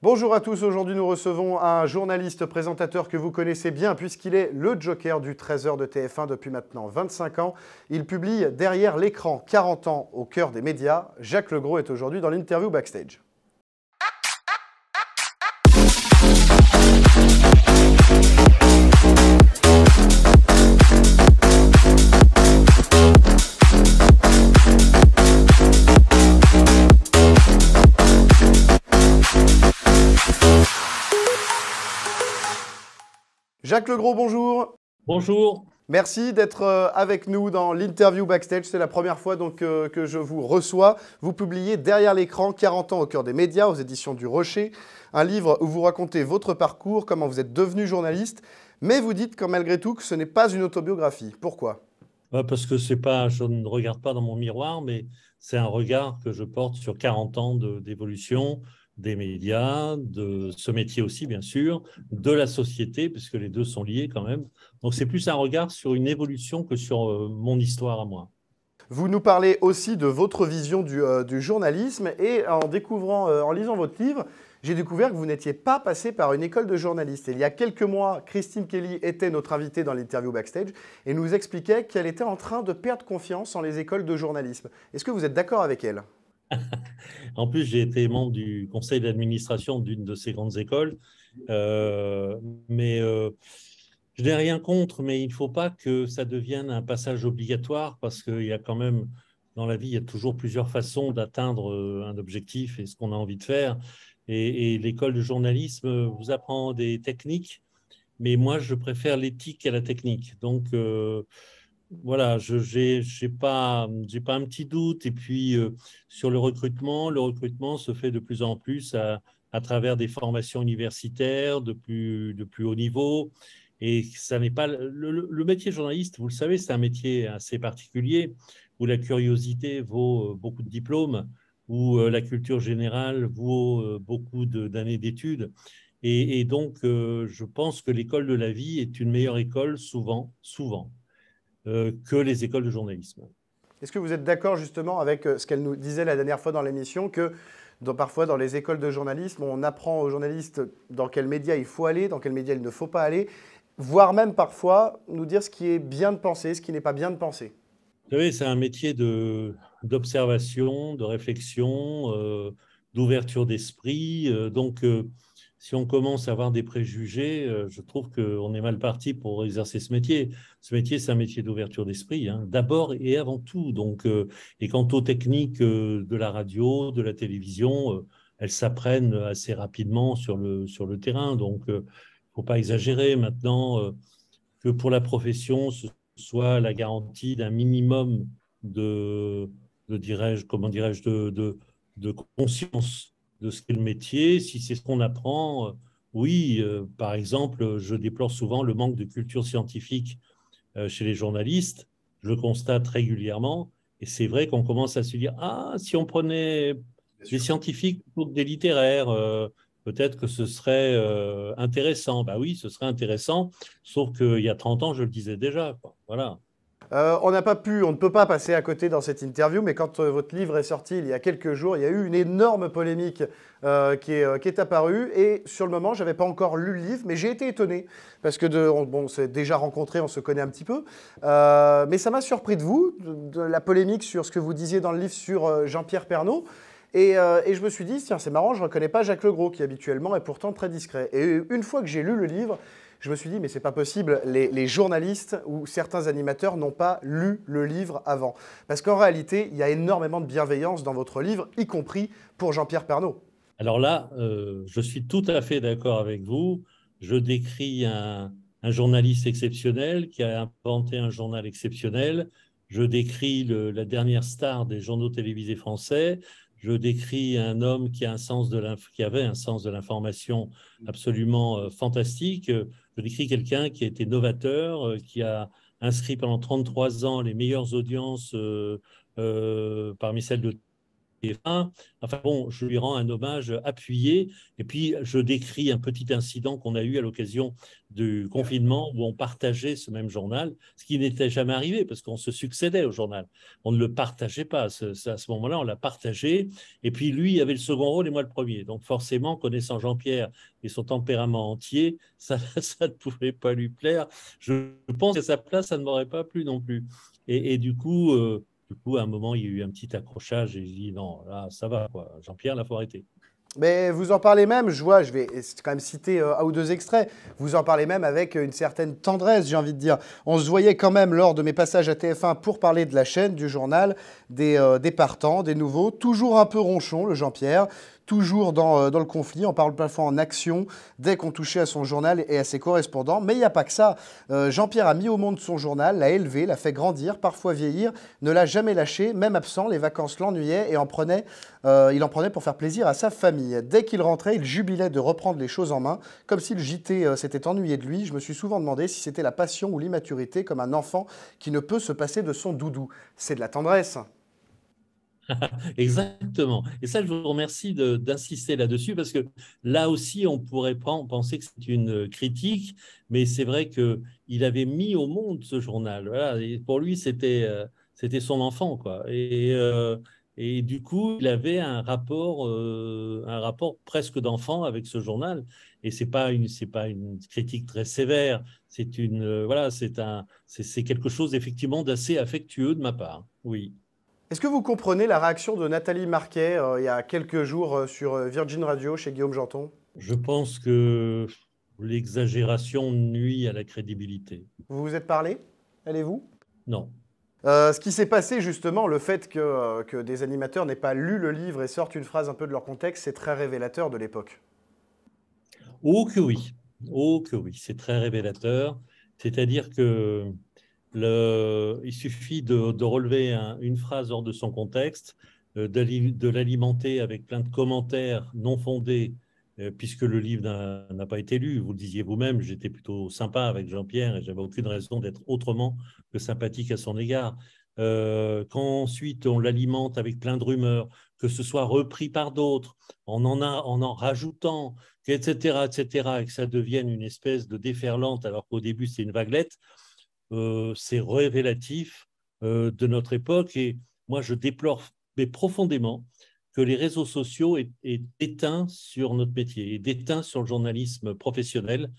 Bonjour à tous, aujourd'hui nous recevons un journaliste présentateur que vous connaissez bien puisqu'il est le Joker du 13h de TF1 depuis maintenant 25 ans. Il publie Derrière l'écran, 40 ans au cœur des médias. Jacques Legros est aujourd'hui dans l'interview backstage. Jacques Legros, bonjour. Bonjour. Merci d'être avec nous dans l'interview backstage. C'est la première fois donc que je vous reçois. Vous publiez Derrière l'écran, 40 ans au cœur des médias aux éditions du Rocher. Un livre où vous racontez votre parcours, comment vous êtes devenu journaliste. Mais vous dites quand malgré tout que ce n'est pas une autobiographie. Pourquoi ? Parce que c'est pas, je ne regarde pas dans mon miroir, mais c'est un regard que je porte sur 40 ans d'évolution des médias, de ce métier aussi, bien sûr, de la société, puisque les deux sont liés quand même. Donc, c'est plus un regard sur une évolution que sur mon histoire à moi. Vous nous parlez aussi de votre vision du journalisme et en découvrant, en lisant votre livre, j'ai découvert que vous n'étiez pas passé par une école de journaliste. Et il y a quelques mois, Christine Kelly était notre invitée dans l'interview backstage et nous expliquait qu'elle était en train de perdre confiance en les écoles de journalisme. Est-ce que vous êtes d'accord avec elle ? En plus, j'ai été membre du conseil d'administration d'une de ces grandes écoles, mais je n'ai rien contre, mais il ne faut pas que ça devienne un passage obligatoire parce qu'il y a quand même, dans la vie, il y a toujours plusieurs façons d'atteindre un objectif et ce qu'on a envie de faire. Et l'école de journalisme vous apprend des techniques, mais moi, je préfère l'éthique à la technique. Donc, voilà, je j'ai pas un petit doute. Et puis, sur le recrutement se fait de plus en plus à travers des formations universitaires de plus haut niveau. Et ça n'est pas le métier de journaliste, vous le savez, c'est un métier assez particulier où la curiosité vaut beaucoup de diplômes, où la culture générale vaut beaucoup d'années d'études. Et donc, je pense que l'école de la vie est une meilleure école, souvent, que les écoles de journalisme. Est-ce que vous êtes d'accord justement avec ce qu'elle nous disait la dernière fois dans l'émission, que parfois dans les écoles de journalisme, on apprend aux journalistes dans quels médias il faut aller, dans quels médias il ne faut pas aller, voire même parfois nous dire ce qui est bien de penser, ce qui n'est pas bien de penser. Vous savez, c'est un métier d'observation, de réflexion, d'ouverture d'esprit. Si on commence à avoir des préjugés, je trouve qu'on est mal parti pour exercer ce métier. Ce métier, c'est un métier d'ouverture d'esprit, hein, d'abord et avant tout. Et quant aux techniques de la radio, de la télévision, elles s'apprennent assez rapidement sur le terrain. Donc, il ne faut pas exagérer maintenant. Que pour la profession, ce soit la garantie d'un minimum comment dirais-je, de conscience de ce qu'est le métier. Si c'est ce qu'on apprend, oui, par exemple, je déplore souvent le manque de culture scientifique chez les journalistes. Je le constate régulièrement. Et c'est vrai qu'on commence à se dire, ah, si on prenait des scientifiques plutôt que des littéraires, peut-être que ce serait intéressant. Bah oui, ce serait intéressant, sauf qu'il y a 30 ans, je le disais déjà, quoi. Voilà. On ne peut pas passer à côté dans cette interview, mais quand votre livre est sorti il y a quelques jours, il y a eu une énorme polémique qui est apparue. Et sur le moment, je n'avais pas encore lu le livre, mais j'ai été étonné. Parce que bon, on s'est déjà rencontrés, on se connaît un petit peu. Mais ça m'a surpris de vous, de la polémique sur ce que vous disiez dans le livre sur Jean-Pierre Pernaut. Et je me suis dit, tiens, c'est marrant, je ne reconnais pas Jacques Legros, qui habituellement est pourtant très discret. Et une fois que j'ai lu le livre, je me suis dit, mais c'est pas possible, les journalistes ou certains animateurs n'ont pas lu le livre avant. Parce qu'en réalité, il y a énormément de bienveillance dans votre livre, y compris pour Jean-Pierre Pernaut. Alors là, je suis tout à fait d'accord avec vous. Je décris un journaliste exceptionnel qui a inventé un journal exceptionnel. Je décris la dernière star des journaux télévisés français. Je décris un homme qui avait un sens de l'information absolument fantastique. Je décris quelqu'un qui a été novateur, qui a inscrit pendant 33 ans les meilleures audiences parmi celles de TF1. Enfin bon, je lui rends un hommage appuyé. Et puis, je décris un petit incident qu'on a eu à l'occasion du confinement où on partageait ce même journal, ce qui n'était jamais arrivé parce qu'on se succédait au journal. On ne le partageait pas. À ce moment-là, on l'a partagé. Et puis, lui avait le second rôle et moi le premier. Donc, forcément, connaissant Jean-Pierre et son tempérament entier, ça ne pouvait pas lui plaire. Je pense qu'à sa place, ça ne m'aurait pas plu non plus. Et du coup, à un moment, il y a eu un petit accrochage et j'ai dit non, là, ça va, quoi. Jean-Pierre, là, il faut arrêter. Mais vous en parlez même, je vois, je vais quand même citer un ou deux extraits, vous en parlez même avec une certaine tendresse, j'ai envie de dire. On se voyait quand même lors de mes passages à TF1 pour parler de la chaîne, du journal, des partants, des nouveaux, toujours un peu ronchon, le Jean-Pierre, toujours dans le conflit, on parle parfois en action, dès qu'on touchait à son journal et à ses correspondants. Mais il n'y a pas que ça. Jean-Pierre a mis au monde son journal, l'a élevé, l'a fait grandir, parfois vieillir, ne l'a jamais lâché, même absent, les vacances l'ennuyaient et il en prenait pour faire plaisir à sa famille. Dès qu'il rentrait, il jubilait de reprendre les choses en main, comme si le JT s'était ennuyé de lui. Je me suis souvent demandé si c'était la passion ou l'immaturité, comme un enfant qui ne peut se passer de son doudou. C'est de la tendresse. Exactement. Et ça, je vous remercie d'insister là-dessus parce que là aussi, on pourrait penser que c'est une critique, mais c'est vrai qu'il avait mis au monde ce journal. Voilà. Et pour lui, c'était son enfant, quoi. Et du coup, il avait un rapport presque d'enfant avec ce journal. Et c'est pas une critique très sévère. Voilà, c'est quelque chose effectivement d'assez affectueux de ma part. Oui. Est-ce que vous comprenez la réaction de Nathalie Marquet il y a quelques jours sur Virgin Radio chez Guillaume Janton? Je pense que l'exagération nuit à la crédibilité. Vous vous êtes parlé? Allez-vous? Non. Ce qui s'est passé justement, le fait que des animateurs n'aient pas lu le livre et sortent une phrase un peu de leur contexte, c'est très révélateur de l'époque. Oh que oui. Oh que oui. C'est très révélateur. C'est-à-dire que il suffit de relever une phrase hors de son contexte, de l'alimenter avec plein de commentaires non fondés, puisque le livre n'a pas été lu. Vous le disiez vous-même, j'étais plutôt sympa avec Jean-Pierre et j'avais aucune raison d'être autrement que sympathique à son égard. Quand ensuite on l'alimente avec plein de rumeurs, que ce soit repris par d'autres, en en rajoutant, etc., etc., et que ça devienne une espèce de déferlante alors qu'au début c'est une vaguelette, c'est révélatif de notre époque. Et moi, je déplore mais profondément que les réseaux sociaux aient déteint sur notre métier, et déteint sur le journalisme professionnel,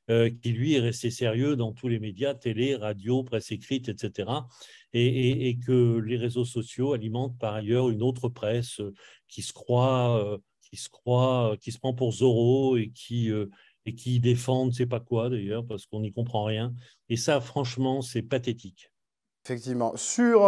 qui lui est resté sérieux dans tous les médias, télé, radio, presse écrite, etc. Et que les réseaux sociaux alimentent par ailleurs une autre presse qui se croit, qui se prend pour Zorro et qui défend ne sait pas quoi d'ailleurs, parce qu'on n'y comprend rien. Et ça, franchement, c'est pathétique. Effectivement. Sur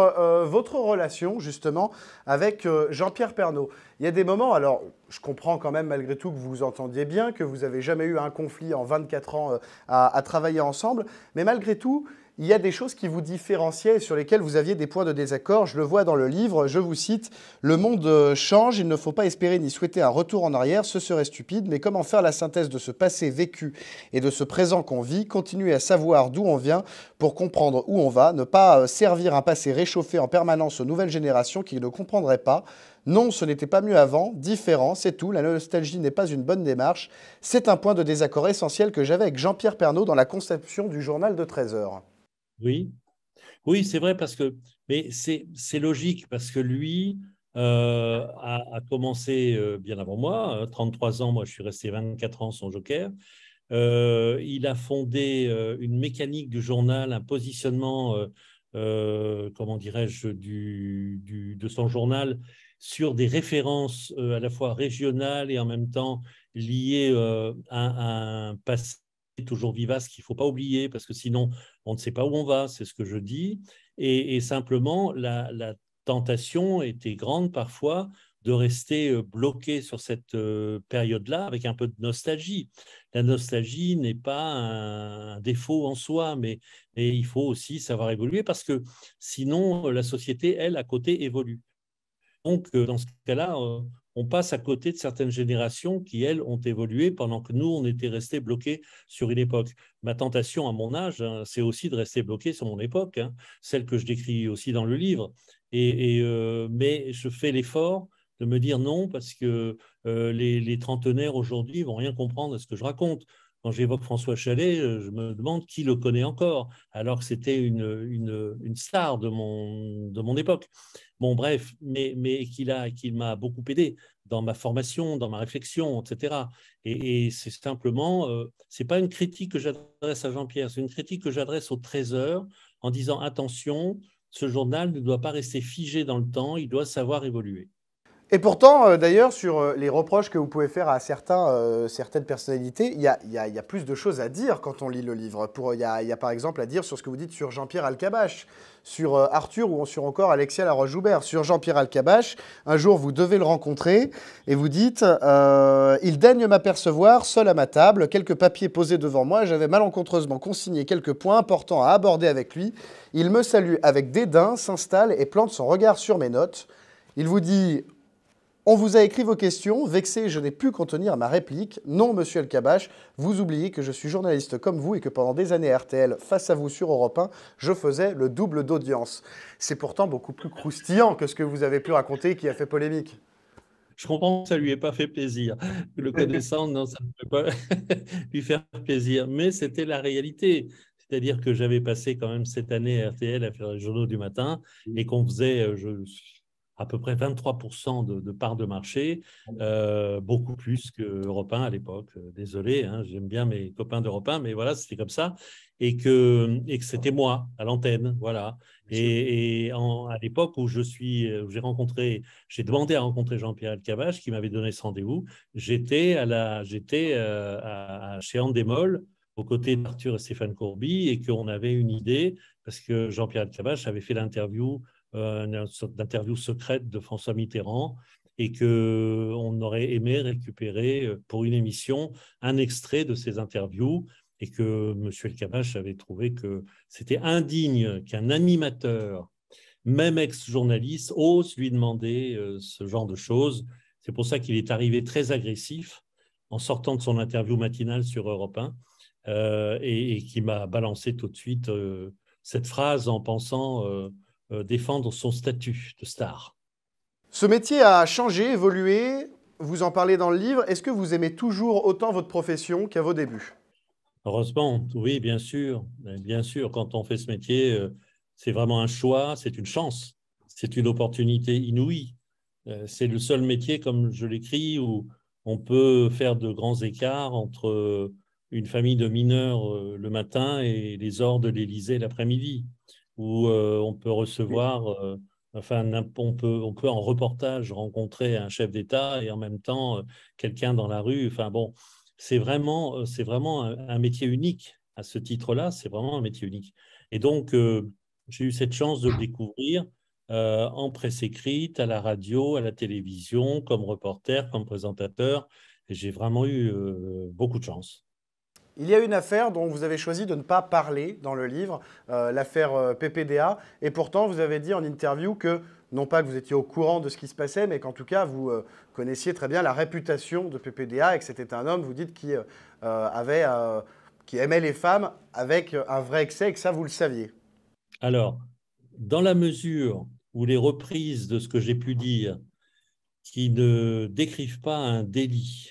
votre relation, justement, avec Jean-Pierre Pernaut, il y a des moments, alors je comprends quand même malgré tout que vous vous entendiez bien, que vous n'avez jamais eu un conflit en 24 ans à travailler ensemble, mais malgré tout, il y a des choses qui vous différenciaient et sur lesquelles vous aviez des points de désaccord. Je le vois dans le livre, je vous cite, «Le monde change, il ne faut pas espérer ni souhaiter un retour en arrière, ce serait stupide, mais comment faire la synthèse de ce passé vécu et de ce présent qu'on vit, continuer à savoir d'où on vient pour comprendre où on va, ne pas servir un passé réchauffé en permanence aux nouvelles générations qui ne comprendraient pas. Non, ce n'était pas mieux avant, différent, c'est tout, la nostalgie n'est pas une bonne démarche. C'est un point de désaccord essentiel que j'avais avec Jean-Pierre Pernaut dans la conception du journal de 13 heures. Oui, oui, c'est vrai parce que, mais c'est logique parce que lui a commencé bien avant moi, 33 ans, moi je suis resté 24 ans son joker. Il a fondé une mécanique du journal, un positionnement, comment dirais-je, de son journal sur des références à la fois régionales et en même temps liées à un passé toujours vivace qu'il ne faut pas oublier parce que sinon on ne sait pas où on va, c'est ce que je dis. Et simplement, la tentation était grande parfois de rester bloqué sur cette période-là avec un peu de nostalgie. La nostalgie n'est pas un défaut en soi, mais il faut aussi savoir évoluer parce que sinon, la société, elle, à côté, évolue. Donc, dans ce cas-là, on passe à côté de certaines générations qui, elles, ont évolué pendant que nous, on était restés bloqués sur une époque. Ma tentation à mon âge, hein, c'est aussi de rester bloqué sur mon époque, hein, celle que je décris aussi dans le livre. Mais je fais l'effort de me dire non, parce que les trentenaires aujourd'hui ne vont rien comprendre à ce que je raconte. Quand j'évoque François Chalet, je me demande qui le connaît encore, alors que c'était une star de mon époque. Bon, bref, mais qu'il m'a beaucoup aidé dans ma formation, dans ma réflexion, etc. Et c'est simplement, c'est pas une critique que j'adresse à Jean-Pierre, c'est une critique que j'adresse au Trésor en disant attention, ce journal ne doit pas rester figé dans le temps, il doit savoir évoluer. Et pourtant, d'ailleurs, sur les reproches que vous pouvez faire à certaines personnalités, il y a plus de choses à dire quand on lit le livre. Il y a par exemple à dire sur ce que vous dites sur Jean-Pierre Alcabache, sur Arthur ou sur encore Alexia Laroche-Joubert. Sur Jean-Pierre Alcabache, un jour, vous devez le rencontrer et vous dites il daigne m'apercevoir, seul à ma table, quelques papiers posés devant moi. J'avais malencontreusement consigné quelques points importants à aborder avec lui. Il me salue avec dédain, s'installe et plante son regard sur mes notes. Il vous dit... On vous a écrit vos questions, vexé, je n'ai pu contenir ma réplique. Non, monsieur Alcabache, vous oubliez que je suis journaliste comme vous et que pendant des années RTL, face à vous sur Europe 1, je faisais le double d'audience. C'est pourtant beaucoup plus croustillant que ce que vous avez pu raconter qui a fait polémique. Je comprends que ça ne lui ait pas fait plaisir. Le connaissant, non, ça ne peut pas lui faire plaisir. Mais c'était la réalité. C'est-à-dire que j'avais passé quand même cette année à RTL à faire les journaux du matin et qu'on faisait à peu près 23% de part de marché, beaucoup plus qu'Europe 1 à l'époque. Désolé, hein, j'aime bien mes copains d'Europe 1, mais voilà, c'était comme ça. Et que c'était moi à l'antenne, voilà. À l'époque où j'ai demandé à rencontrer Jean-Pierre Elkabbach, qui m'avait donné ce rendez-vous. J'étais chez Endemol, aux côtés d'Arthur et Stéphane Courby, et qu'on avait une idée, parce que Jean-Pierre Elkabbach avait fait une sorte d'interview secrète de François Mitterrand, et qu'on aurait aimé récupérer pour une émission un extrait de ces interviews, et que M. Elkabbach avait trouvé que c'était indigne qu'un animateur, même ex-journaliste, ose lui demander ce genre de choses. C'est pour ça qu'il est arrivé très agressif en sortant de son interview matinale sur Europe 1 et qui m'a balancé tout de suite cette phrase en pensant défendre son statut de star. Ce métier a changé, évolué, vous en parlez dans le livre. Est-ce que vous aimez toujours autant votre profession qu'à vos débuts ? Heureusement, oui, bien sûr. Bien sûr, quand on fait ce métier, c'est vraiment un choix, c'est une chance, c'est une opportunité inouïe. C'est le seul métier, comme je l'écris, où on peut faire de grands écarts entre une famille de mineurs le matin et les ors de l'Élysée l'après-midi, où on peut recevoir, on peut en reportage rencontrer un chef d'État et en même temps quelqu'un dans la rue. Enfin bon, c'est vraiment un métier unique à ce titre-là, c'est vraiment un métier unique. Et donc, j'ai eu cette chance de le découvrir en presse écrite, à la radio, à la télévision, comme reporter, comme présentateur. Et j'ai vraiment eu beaucoup de chance. Il y a une affaire dont vous avez choisi de ne pas parler dans le livre, l'affaire PPDA. Et pourtant, vous avez dit en interview que, non pas que vous étiez au courant de ce qui se passait, mais qu'en tout cas, vous connaissiez très bien la réputation de PPDA et que c'était un homme, vous dites, qui aimait les femmes avec un vrai excès et que ça, vous le saviez. Alors, dans la mesure où les reprises de ce que j'ai pu dire, qui ne décrivent pas un délit,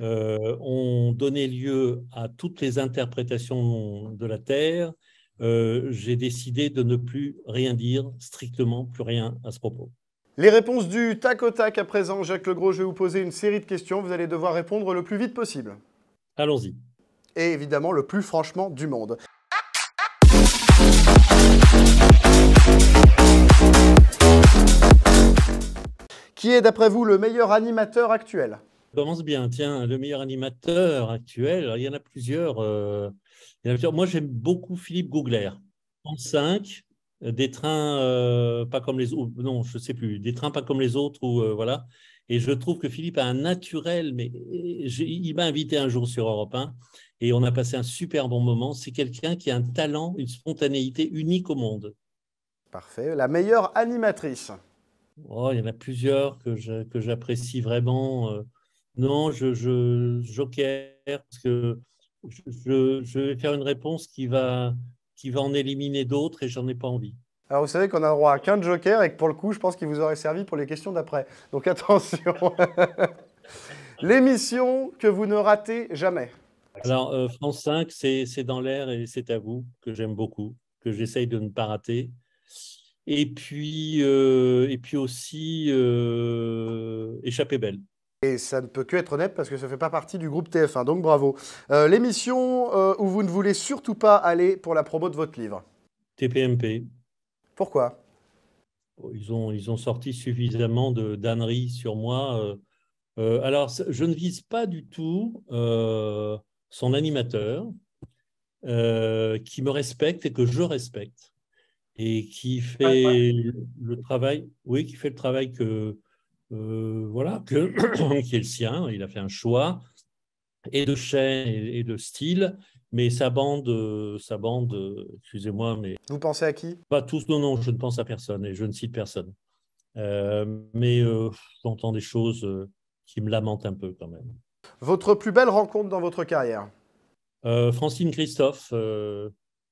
ont donné lieu à toutes les interprétations de la Terre, j'ai décidé de ne plus rien dire, strictement plus rien à ce propos. Les réponses du tac au tac à présent. Jacques Legros, je vais vous poser une série de questions. Vous allez devoir répondre le plus vite possible. Allons-y. Et évidemment, le plus franchement du monde. Qui est, d'après vous, le meilleur animateur actuel ? Ça commence bien. Tiens, le meilleur animateur actuel, alors, il y en a plusieurs. Moi, j'aime beaucoup Philippe Googler. En 5, des trains pas comme les autres. Non, je ne sais plus. Des trains pas comme les autres. Voilà. Et je trouve que Philippe a un naturel. Mais il m'a invité un jour sur Europe 1 et on a passé un super bon moment. C'est quelqu'un qui a un talent, une spontanéité unique au monde. Parfait. La meilleure animatrice ? Oh, il y en a plusieurs que j'apprécie vraiment. Non, joker, parce que je vais faire une réponse qui va en éliminer d'autres et j'en ai pas envie. Alors, vous savez qu'on a le droit à qu'un joker et que pour le coup, je pense qu'il vous aurait servi pour les questions d'après. Donc, attention. L'émission que vous ne ratez jamais. Alors, France 5, c'est dans l'air et c'est à vous, que j'aime beaucoup, que j'essaye de ne pas rater. Et puis aussi Échappée belle. Et ça ne peut que être honnête parce que ça ne fait pas partie du groupe TF1, donc bravo. L'émission où vous ne voulez surtout pas aller pour la promo de votre livre. TPMP. Pourquoi? Ils ont sorti suffisamment de d'âneries sur moi. Alors, je ne vise pas du tout son animateur, qui me respecte et que je respecte, et qui fait le travail, oui, qui fait le travail voilà, qui est le sien. Il a fait un choix et de chaîne et de style, mais sa bande, excusez-moi, mais Vous pensez à qui? pas tous. Non, non, je ne pense à personne et je ne cite personne. Mais j'entends des choses qui me lamentent un peu quand même. Votre plus belle rencontre dans votre carrière? Francine Christophe,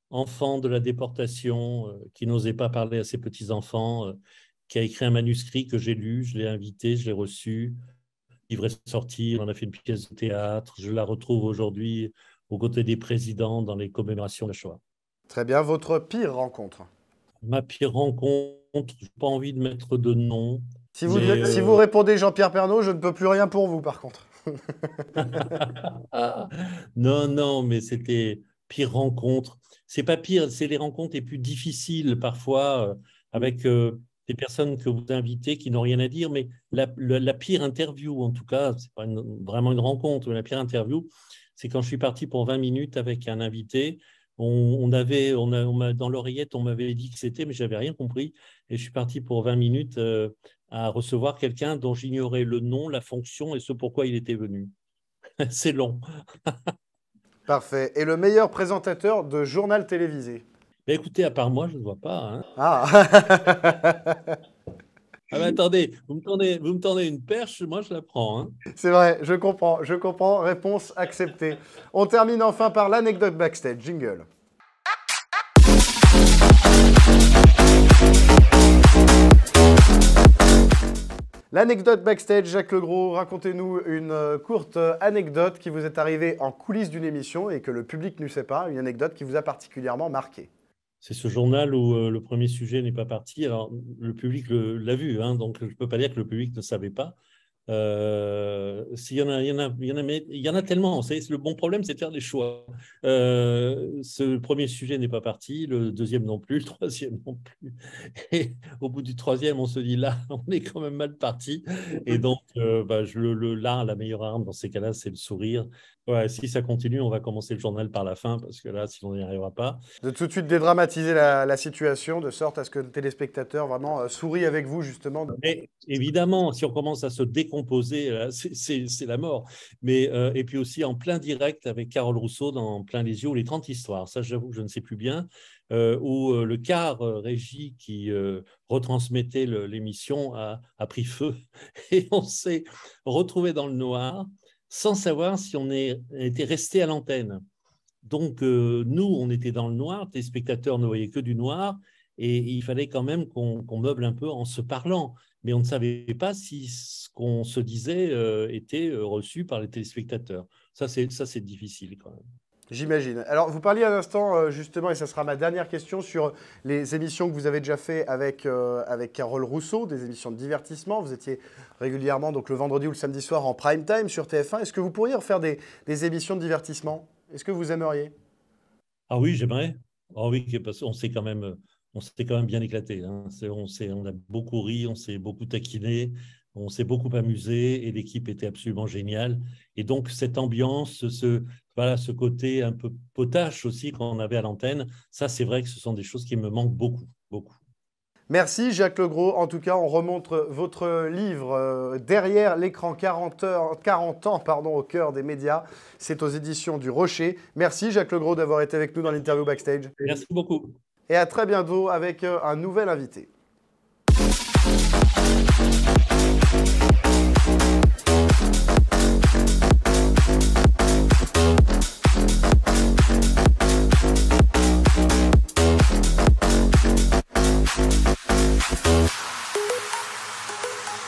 enfant de la déportation, qui n'osait pas parler à ses petits-enfants, qui a écrit un manuscrit que j'ai lu, je l'ai invité, je l'ai reçu. Il devrait sortir, on a fait une pièce de théâtre. Je la retrouve aujourd'hui aux côtés des présidents dans les commémorations de la Shoah. Très bien. Votre pire rencontre? Ma pire rencontre, je n'ai pas envie de mettre de nom. Si vous répondez Jean-Pierre Pernaut, je ne peux plus rien pour vous, par contre. Non, non, mais c'était pire rencontre. C'est pas pire, c'est les rencontres les plus difficiles parfois avec des personnes que vous invitez qui n'ont rien à dire. Mais la pire interview, en tout cas, c'est pas vraiment une rencontre, mais la pire interview, c'est quand je suis parti pour 20 minutes avec un invité. Dans l'oreillette, on m'avait dit que c'était, mais j'avais rien compris. Et je suis parti pour 20 minutes à recevoir quelqu'un dont j'ignorais le nom, la fonction et ce pourquoi il était venu. C'est long. Parfait. Et le meilleur présentateur de journal télévisé? Mais écoutez, à part moi, je ne vois pas. Hein. Ah. Ah ben attendez, vous me tendez une perche, moi je la prends. Hein. C'est vrai, je comprends. Réponse acceptée. On termine enfin par l'anecdote backstage. Jingle. L'anecdote backstage, Jacques Legros, racontez-nous une courte anecdote qui vous est arrivée en coulisses d'une émission et que le public ne sait pas, une anecdote qui vous a particulièrement marqué. C'est ce journal où le premier sujet n'est pas parti. Alors, le public l'a vu, hein, donc je ne peux pas dire que le public ne savait pas. Il y en a tellement. Le bon problème, c'est de faire des choix. Ce premier sujet n'est pas parti, le deuxième non plus, le troisième non plus. Et au bout du troisième, on se dit là, on est quand même mal parti. Et donc, là, la meilleure arme dans ces cas-là, c'est le sourire. Ouais, si ça continue, on va commencer le journal par la fin, parce que là, sinon, on n'y arrivera pas. De tout de suite dédramatiser la situation, de sorte à ce que le téléspectateur vraiment sourit avec vous, justement. Mais évidemment, si on commence à se décomposer, c'est la mort. Mais, et puis aussi en plein direct avec Carole Rousseau dans Plein les yeux ou les 30 histoires. Ça, j'avoue que je ne sais plus bien. Où le quart régie qui retransmettait l'émission a pris feu. Et on s'est retrouvé dans le noir sans savoir si on était resté à l'antenne. Donc, nous, on était dans le noir, les spectateurs ne voyaient que du noir, et il fallait quand même qu'on meuble un peu en se parlant. Mais on ne savait pas si ce qu'on se disait était reçu par les téléspectateurs. Ça, c'est difficile quand même. J'imagine. Alors, vous parliez à l'instant, justement, et ça sera ma dernière question, sur les émissions que vous avez déjà fait avec Carole Rousseau, des émissions de divertissement. Vous étiez régulièrement, donc le vendredi ou le samedi soir, en prime time sur TF1. Est-ce que vous pourriez refaire des émissions de divertissement? Est-ce que vous aimeriez? Ah oui, j'aimerais. Ah oui, parce qu'on s'est quand même bien éclaté. Hein. On a beaucoup ri, on s'est beaucoup taquiné, on s'est beaucoup amusé et l'équipe était absolument géniale. Et donc, cette ambiance, ce côté un peu potache aussi qu'on avait à l'antenne, ça, c'est vrai que ce sont des choses qui me manquent beaucoup, beaucoup. Merci Jacques Legros. En tout cas, on remonte votre livre Derrière l'écran 40 ans au cœur des médias. C'est aux éditions du Rocher. Merci Jacques Legros d'avoir été avec nous dans l'interview backstage. Merci beaucoup. Et à très bientôt avec un nouvel invité.